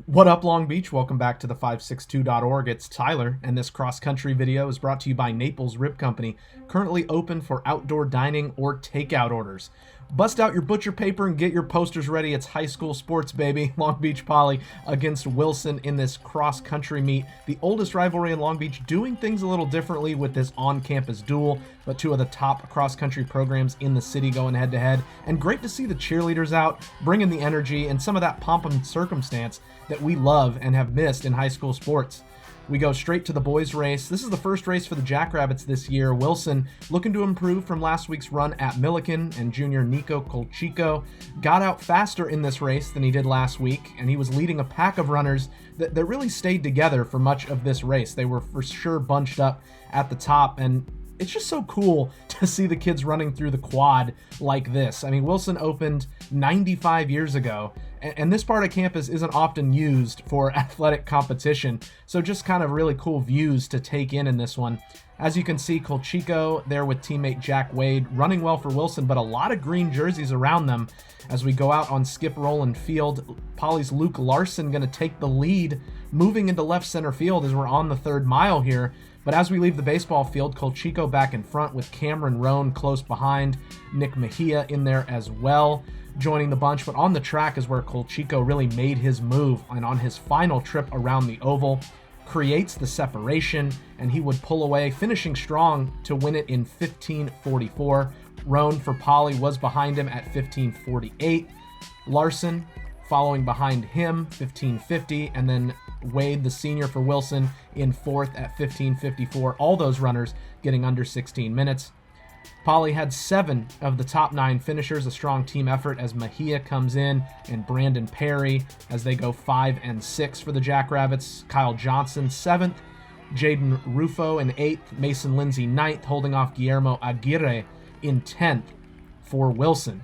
What up, Long Beach? Welcome back to the 562.org. It's Tyler, and this cross-country video is brought to you by Naples Rib Company, currently open for outdoor dining or takeout orders. Bust out your butcher paper and get your posters ready. It's high school sports, baby. Long Beach Poly against Wilson in this cross-country meet. The oldest rivalry in Long Beach, doing things a little differently with this on-campus duel, but two of the top cross-country programs in the city going head-to-head. And great to see the cheerleaders out, bringing the energy and some of that pomp and circumstance that we love and have missed in high school sports. We go straight to the boys race. This is the first race for the Jackrabbits this year. Wilson, looking to improve from last week's run at Milliken, and junior Nico Colchico got out faster in this race than he did last week, and he was leading a pack of runners that really stayed together for much of this race. They were for sure bunched up at the top, and it's just so cool to see the kids running through the quad like this. I mean, Wilson opened 95 years ago, and this part of campus isn't often used for athletic competition, so just kind of really cool views to take in this one. As you can see, Colchico there with teammate Jack Wade running well for Wilson, but a lot of green jerseys around them. As we go out on Skip Rowland Field, Poly's Luke Larson going to take the lead, moving into left center field as we're on the third mile here. But as we leave the baseball field, Colchico back in front with Cameron Roan close behind, Nick Mejia in there as well, joining the bunch. But on the track is where Colchico really made his move, and on his final trip around the oval, creates the separation, and he would pull away, finishing strong to win it in 15:44. Roan for Poly was behind him at 15:48. Larson following behind him, 15:50, and then Wade, the senior for Wilson, in fourth at 15:54. All those runners getting under 16 minutes. Poly had 7 of the top 9 finishers, a strong team effort as Mejia comes in and Brandon Perry as they go 5 and 6 for the Jackrabbits. Kyle Johnson 7th, Jaden Rufo in 8th, Mason Lindsay 9th, holding off Guillermo Aguirre in 10th for Wilson.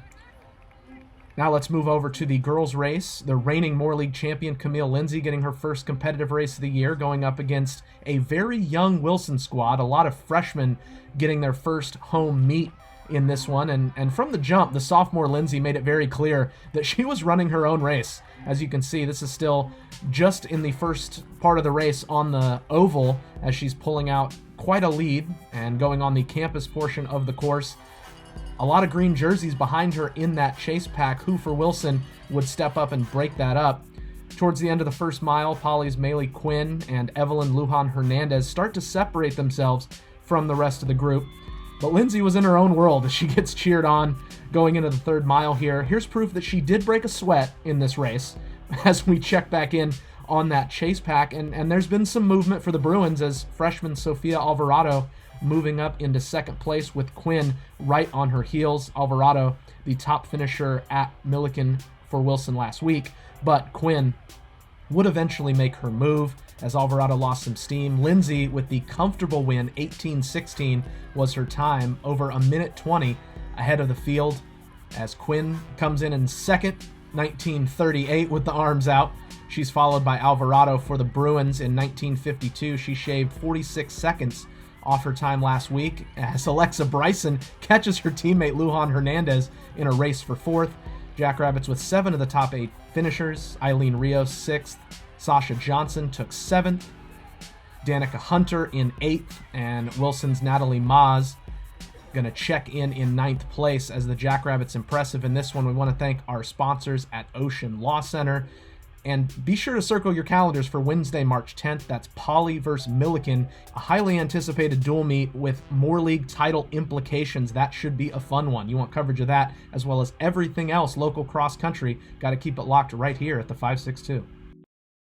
Now let's move over to the girls' race. The reigning Moore League champion Camille Lindsay getting her first competitive race of the year, going up against a very young Wilson squad. A lot of freshmen getting their first home meet in this one. And from the jump, the sophomore Lindsay made it very clear that she was running her own race. As you can see, this is still just in the first part of the race on the oval as she's pulling out quite a lead and going on the campus portion of the course. A lot of green jerseys behind her in that chase pack, who for Wilson would step up and break that up. Towards the end of the first mile, Poly's Maylee Quinn and Evelyn Lujan Hernandez start to separate themselves from the rest of the group. But Lindsay was in her own world as she gets cheered on going into the third mile here. Here's proof that she did break a sweat in this race as we check back in on that chase pack. And there's been some movement for the Bruins as freshman Sofia Alvarado moving up into second place with Quinn right on her heels. Alvarado, the top finisher at Milliken for Wilson last week, but Quinn would eventually make her move as Alvarado lost some steam. Lindsay with the comfortable win, 18:16 was her time, over a minute 20 ahead of the field as Quinn comes in second, 19:38 with the arms out. She's followed by Alvarado for the Bruins in 19:52. She shaved 46 seconds off her time last week as Alexa Bryson catches her teammate Lujan Hernandez in a race for fourth. Jackrabbits with 7 of the top 8 finishers. Eileen Rios 6th, Sasha Johnson took 7th, Danica Hunter in 8th, and Wilson's Natalie Maz going to check in 9th place as the Jackrabbits impressive in this one. We want to thank our sponsors at Ocean Law Center. And be sure to circle your calendars for Wednesday, March 10th. That's Poly versus Milliken, a highly anticipated dual meet with Moore League title implications. That should be a fun one. You want coverage of that as well as everything else local cross country. Got to keep it locked right here at the 562.